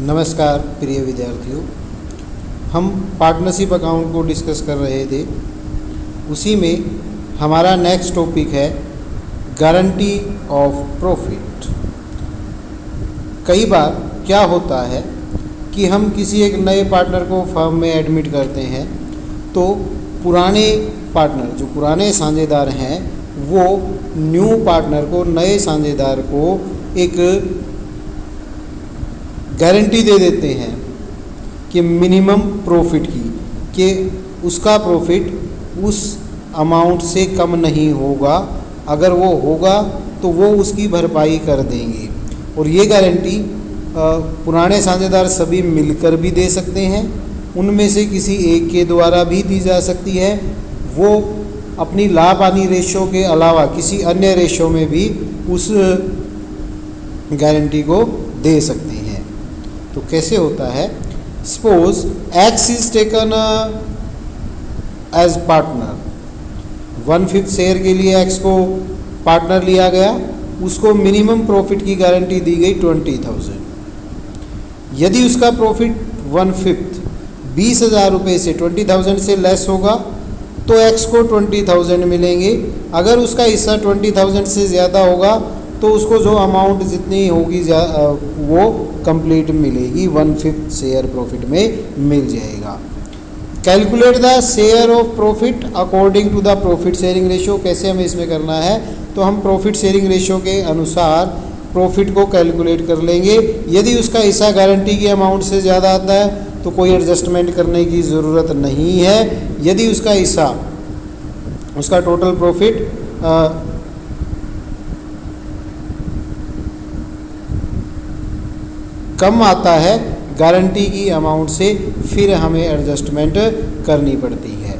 नमस्कार प्रिय विद्यार्थियों, हम पार्टनरशिप अकाउंट को डिस्कस कर रहे थे। उसी में हमारा नेक्स्ट टॉपिक है गारंटी ऑफ प्रॉफिट। कई बार क्या होता है कि हम किसी एक नए पार्टनर को फर्म में एडमिट करते हैं, तो पुराने पार्टनर जो पुराने साझेदार हैं वो न्यू पार्टनर को, नए साझेदार को एक गारंटी दे देते हैं कि मिनिमम प्रॉफिट की, कि उसका प्रॉफिट उस अमाउंट से कम नहीं होगा, अगर वो होगा तो वो उसकी भरपाई कर देंगे। और ये गारंटी पुराने साझेदार सभी मिलकर भी दे सकते हैं, उनमें से किसी एक के द्वारा भी दी जा सकती है। वो अपनी लाभ हानि रेशो के अलावा किसी अन्य रेशो में भी उस गारंटी को दे सकते हैं। तो कैसे होता है? Suppose X is taken as partner, 1/5 share के लिए एक्स को पार्टनर लिया गया, उसको मिनिमम प्रॉफिट की गारंटी दी गई 20,000। यदि उसका प्रॉफिट 1/5 20,000 रुपये से 20,000 से लेस होगा तो एक्स को 20,000 मिलेंगे। अगर उसका हिस्सा 20,000 से ज़्यादा होगा तो उसको जो अमाउंट जितनी होगी वो कंप्लीट मिलेगी, 1/5 शेयर प्रॉफिट में मिल जाएगा। Calculate the share of profit according to the profit sharing ratio. कैसे हमें इसमें करना है? तो हम प्रॉफिट शेयरिंग रेशियो के अनुसार प्रॉफिट को कैलकुलेट कर लेंगे। यदि उसका हिस्सा गारंटी की अमाउंट से ज़्यादा आता है तो कोई एडजस्टमेंट करने की ज़रूरत नहीं है। यदि उसका हिस्सा, उसका टोटल प्रॉफिट कम आता है गारंटी की अमाउंट से, फिर हमें एडजस्टमेंट करनी पड़ती है।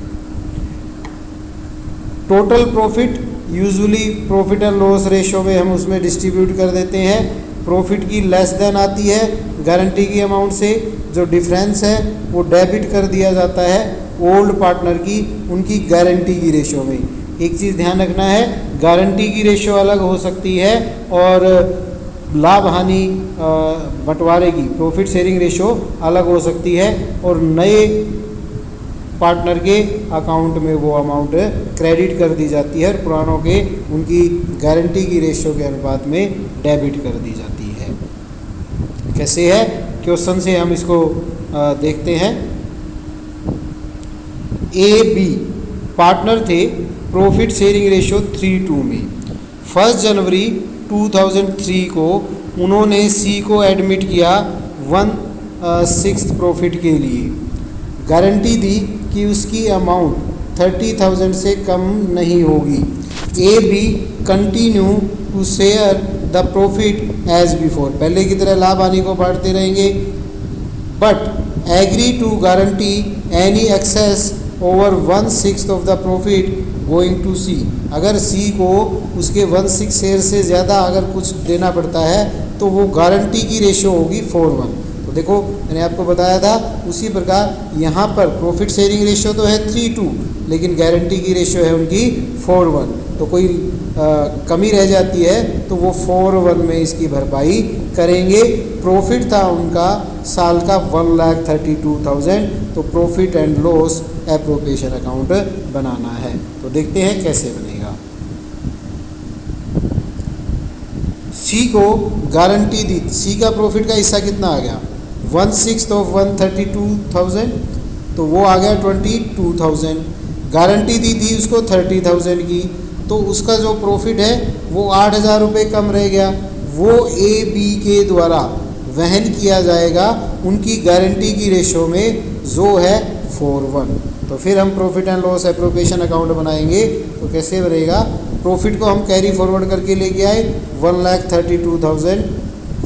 Total profit usually profit and loss ratio में हम उसमें डिस्ट्रीब्यूट कर देते हैं। प्रॉफिट की लेस देन आती है गारंटी की अमाउंट से, जो डिफरेंस है वो डेबिट कर दिया जाता है ओल्ड पार्टनर की उनकी गारंटी की रेशो में। एक चीज़ ध्यान रखना है, गारंटी की रेशो अलग हो सकती है और लाभ हानि बंटवारे की प्रॉफिट शेयरिंग रेशो अलग हो सकती है, और नए पार्टनर के अकाउंट में वो अमाउंट क्रेडिट कर दी जाती है और पुरानों के उनकी गारंटी की रेशो के अनुपात में डेबिट कर दी जाती है। कैसे है? क्वेश्चन से हम इसको देखते हैं। ए बी पार्टनर थे प्रॉफिट शेयरिंग रेशो 3:2 में। 1 जनवरी 2003 को उन्होंने सी को एडमिट किया 1/6 प्रॉफिट के लिए। गारंटी दी कि उसकी अमाउंट 30,000 से कम नहीं होगी। A B continue to share the profit as before, पहले की तरह लाभ हानि को बांटते रहेंगे, but agree to guarantee any excess over 1/6 of the profit going to C. अगर सी को उसके 1/6 शेयर से ज़्यादा अगर कुछ देना पड़ता है तो वो गारंटी की रेशो होगी 4:1। तो देखो मैंने आपको बताया था, उसी प्रकार यहाँ पर प्रॉफिट शेयरिंग रेशो तो है 3:2, लेकिन गारंटी की रेशो है उनकी 4:1। तो कोई कमी रह जाती है तो वो 4:1 में इसकी भरपाई करेंगे। प्रॉफिट था उनका साल का 1,32,000। तो profit and loss appropriation account बनाना है। तो देखते हैं कैसे बनेगा। सी को गारंटी दी, सी का प्रॉफिट का हिस्सा कितना आ गया? 1/6 ऑफ 132,000, तो वो आ गया 22,000। गारंटी दी थी उसको 30,000 की, तो उसका जो प्रॉफिट है वो 8,000 रुपये कम रह गया। वो ए बी के द्वारा वहन किया जाएगा उनकी गारंटी की रेशो में, जो है 4:1। तो फिर हम profit and loss appropriation account बनाएंगे। तो कैसे बनेगा? प्रॉफिट को हम कैरी फॉरवर्ड करके लेके आए 1,32,000,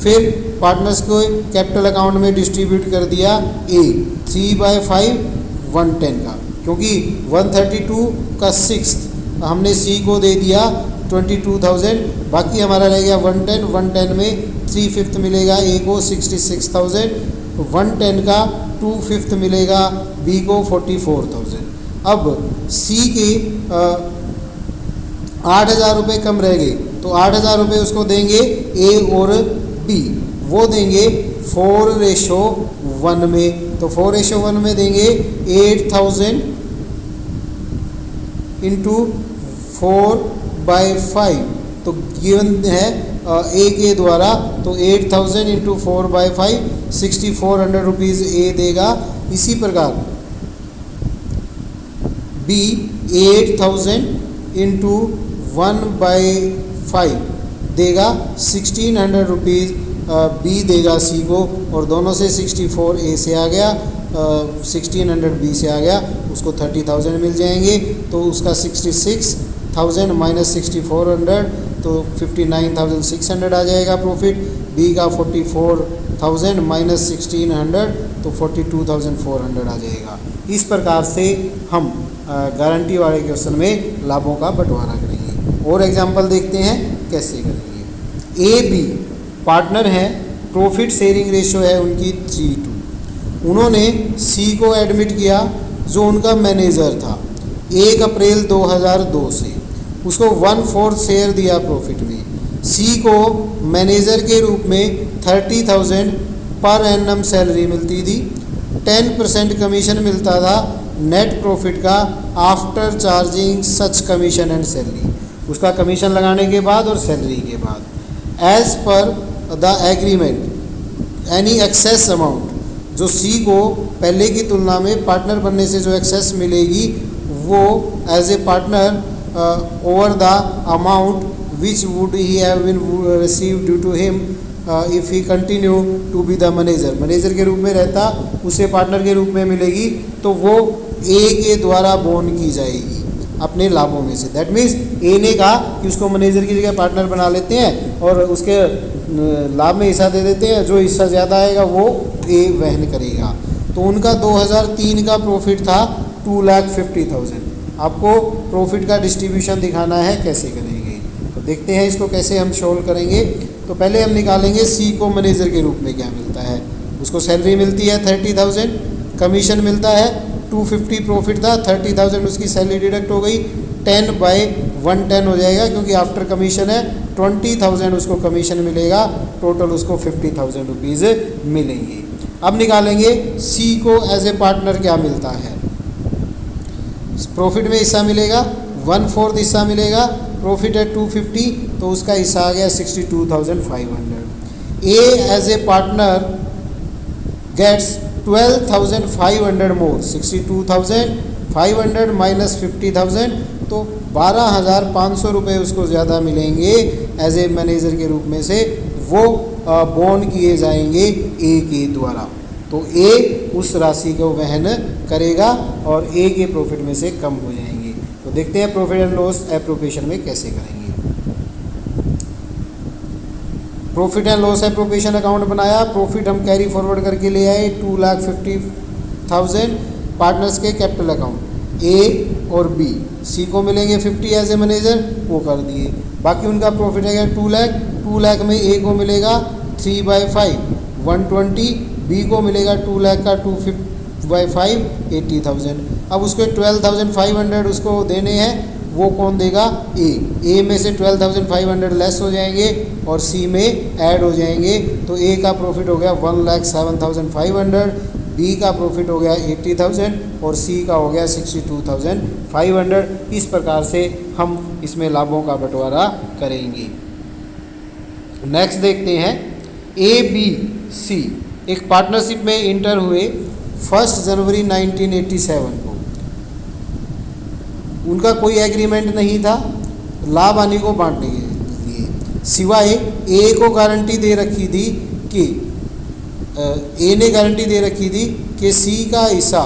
फिर पार्टनर्स को कैपिटल अकाउंट में डिस्ट्रीब्यूट कर दिया ए 3/5 110 का, क्योंकि 132 का 6 हमने सी को दे दिया 22,000, बाकी हमारा रह गया 110। 110 में 3/5 मिलेगा ए को 66,000, तो 110 का 2/5 मिलेगा बी को 44,000। अब सी के 8,000 रुपये कम रह गए, तो 8,000 रुपये उसको देंगे ए और बी, वो देंगे 4:1 में, तो 4:1 में देंगे 8000 इंटू 4/5, तो गिवन है ए के द्वारा, तो 8000 इंटू 4/5 6400 रुपीज़ ए देगा। इसी प्रकार बी 8000 इंटू 1/5 देगा 1600 रुपीज़ बी देगा सी को, और दोनों से 64 ए से आ गया, 1600 बी से आ गया, उसको 30,000 मिल जाएंगे। तो उसका 66,000 माइनस 6400 तो 59,600 आ जाएगा प्रॉफिट। बी का 44,000 माइनस 1600 तो 42,400 आ जाएगा। इस प्रकार से हम गारंटी वाले क्वेश्चन में लाभों का बंटवारा करेंगे। और एग्जांपल देखते हैं कैसे करेंगे। ए बी पार्टनर हैं, प्रॉफिट शेयरिंग रेशियो है उनकी 3:2। उन्होंने सी को एडमिट किया जो उनका मैनेजर था 1 अप्रैल 2002 से, उसको 1/4 शेयर दिया प्रॉफिट में। सी को मैनेजर के रूप में 30,000 पर एनम सैलरी मिलती थी, 10% कमीशन मिलता था नेट प्रॉफिट का after charging such commission and salary, उसका कमीशन लगाने के बाद और सैलरी के बाद। As per the agreement any excess amount, जो सी को पहले की तुलना में पार्टनर बनने से जो एक्सेस मिलेगी वो as a partner over the amount which would he have been receive due to him if he continue to be the manager, manager के रूप में रहता उसे पार्टनर के रूप में मिलेगी, तो वो ए के द्वारा बोन की जाएगी अपने लाभों में से। दैट मीन्स ए ने कहा कि उसको मैनेजर की जगह पार्टनर बना लेते हैं और उसके लाभ में हिस्सा दे देते हैं, जो हिस्सा ज़्यादा आएगा वो ए वहन करेगा। तो उनका 2003 का प्रॉफिट था 2,50,000। आपको प्रॉफिट का डिस्ट्रीब्यूशन दिखाना है, कैसे करेंगे तो देखते हैं इसको कैसे हम सोल्व करेंगे। तो पहले हम निकालेंगे सी को मैनेजर के रूप में क्या मिलता है। उसको सैलरी मिलती है 30,000, कमीशन मिलता है 250, प्रॉफिट था 30,000, उसकी सैलरी डिडक्ट हो गई, 10/110 हो जाएगा क्योंकि आफ्टर कमीशन है, 20,000 उसको कमीशन मिलेगा, टोटल उसको 50,000 रुपीज़ मिलेंगे। अब निकालेंगे सी को एज ए पार्टनर क्या मिलता है। प्रॉफिट में हिस्सा मिलेगा 1/4 हिस्सा मिलेगा, प्रॉफिट है 250 तो उसका हिस्सा आ गया 62,500। A as a partner gets 12,500 more, 62,500 minus 50,000 तो 12,500 रुपये उसको ज़्यादा मिलेंगे एज ए मैनेजर के रूप में से, वो बोन किए जाएंगे ए के द्वारा। तो ए उस राशि को वहन करेगा और ए के प्रॉफिट में से कम हो जाएंगे। तो देखते हैं प्रॉफिट एंड लॉस एप्रोप्रिएशन में कैसे करेंगे। Profit and loss appropriation account बनाया, प्रॉफिट हम कैरी फॉरवर्ड करके ले आए 2,50,000 पार्टनर्स के कैपिटल अकाउंट, ए और बी। सी को मिलेंगे 50 एज ए मैनेजर, वो कर दिए। बाकी उनका प्रॉफिट है 2 लाख, 2 लाख में ए को मिलेगा 3/5 120, बी को मिलेगा 2 लाख का 2/5 80,000। अब उसके 12,500 उसको देने हैं, वो कौन देगा, ए में से 12,500 लेस हो जाएंगे और सी में ऐड हो जाएंगे। तो ए का प्रॉफिट हो गया 1,07,500, बी का प्रॉफिट हो गया 80,000 और सी का हो गया 62,500। इस प्रकार से हम इसमें लाभों का बंटवारा करेंगे। नेक्स्ट देखते हैं ए बी सी एक पार्टनरशिप में इंटर हुए 1 जनवरी 1987 को। उनका कोई एग्रीमेंट नहीं था लाभ हानि को बांटने के लिए, सिवाय ए को गारंटी दे रखी थी कि ए ने गारंटी दे रखी थी कि सी का हिस्सा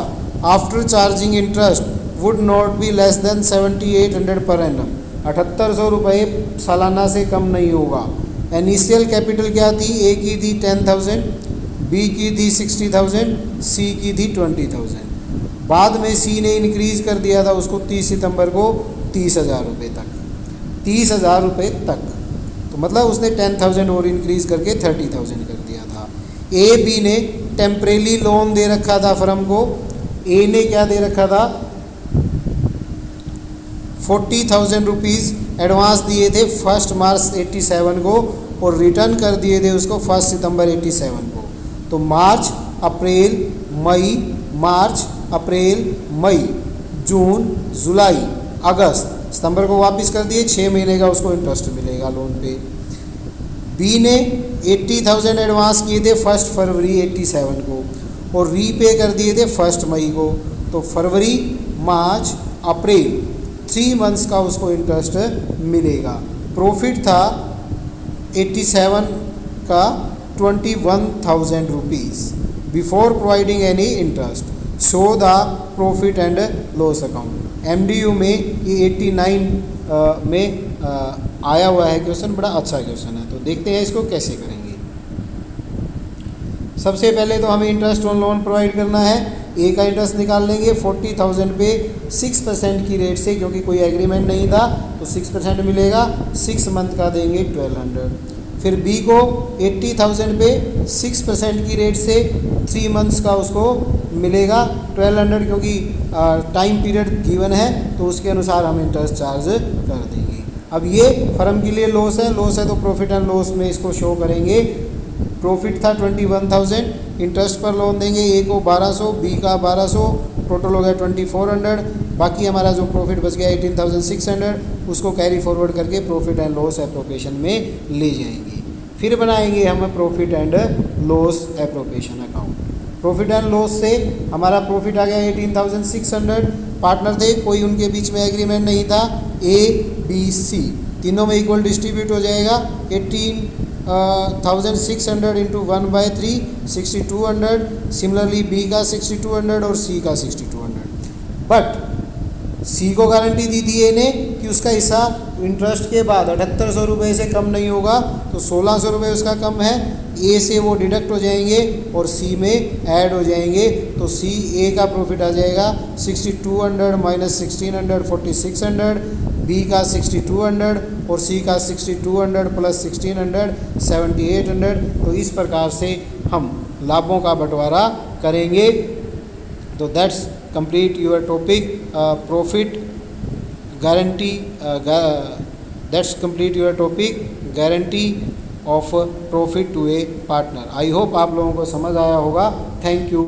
after charging interest would not be less than 7,800 per annum, 7,800 रुपये सालाना से कम नहीं होगा। इनिशियल कैपिटल क्या थी, ए की थी 10,000, बी की थी 60,000, सी की थी 20,000। बाद में सी ने इंक्रीज कर दिया था उसको 30 सितंबर को 30,000 रुपये तक, 30,000 रुपये तक। तो मतलब उसने 10,000 और इंक्रीज करके 30,000 कर दिया था। ए बी ने टेम्परेली लोन दे रखा था फर्म को। ए ने क्या दे रखा था, 40,000 रुपीज़ एडवांस दिए थे 1 मार्च 87 को और रिटर्न कर दिए थे उसको 1 सितंबर 87 को। तो मार्च अप्रैल मई, मार्च अप्रैल मई, जून जुलाई अगस्त, सितंबर को वापस कर दिए, 6 महीने का उसको इंटरेस्ट मिलेगा लोन पे। बी ने 80,000 एडवांस किए थे 1 फरवरी 87 को और रीपे कर दिए थे 1 मई को, तो फरवरी मार्च अप्रैल 3 मंथ्स का उसको इंटरेस्ट मिलेगा। प्रॉफिट था 87 का 21,000 rupees before providing any interest. Show the profit and loss account. MDU में ये 89 में आया हुआ है क्वेश्चन, बड़ा अच्छा क्वेश्चन है। तो देखते हैं इसको कैसे करेंगे। सबसे पहले तो हमें इंटरेस्ट ऑन लोन प्रोवाइड करना है। ए का इंटरेस्ट निकाल लेंगे 40,000 पे 6% की रेट से, क्योंकि कोई एग्रीमेंट नहीं था तो 6% मिलेगा। 6 मंथ का देंगे 1200। फिर बी को 80,000 पे 6% की रेट से 3 मंथ्स का उसको मिलेगा 1200, क्योंकि टाइम पीरियड गिवन है तो उसके अनुसार हम इंटरेस्ट चार्ज कर देंगे। अब ये फर्म के लिए लॉस है तो प्रॉफिट एंड लॉस में इसको शो करेंगे। प्रॉफिट था 21,000, इंटरेस्ट पर लोन देंगे ए को 1200, बी का 1200, टोटल हो गया 2400। बाकी हमारा जो प्रॉफिट बच गया 18,600, उसको कैरी फॉरवर्ड करके प्रॉफिट एंड लॉस एप्रोप्रिएशन में ले जाएंगे। फिर बनाएंगे हम profit and loss appropriation account. Profit and loss से हमारा प्रॉफिट आ गया 18,600। पार्टनर थे, कोई उनके बीच में एग्रीमेंट नहीं था। ए बी सी तीनों में इक्वल डिस्ट्रीब्यूट हो जाएगा। 18,600 इंटू 1/3 6,200। सिमिलरली बी का 6,200 और सी का 6,200। बट सी को गारंटी दी थी ए ने कि उसका हिस्सा इंटरेस्ट के बाद 7,800 रुपये से कम नहीं होगा, तो 1,600 रुपये उसका कम है। ए से वो डिडक्ट हो जाएंगे और सी में ऐड हो जाएंगे, तो सी ए का प्रॉफिट आ जाएगा 6,200 माइनस 1,600 4,600, बी का 6,200 और सी का 6,200 प्लस 1,600 7,800। तो इस प्रकार से हम लाभों का बंटवारा करेंगे। तो that's complete your topic profit guarantee. That's complete your topic guarantee of profit to a partner. I hope आप लोगों को समझ आया होगा। Thank you.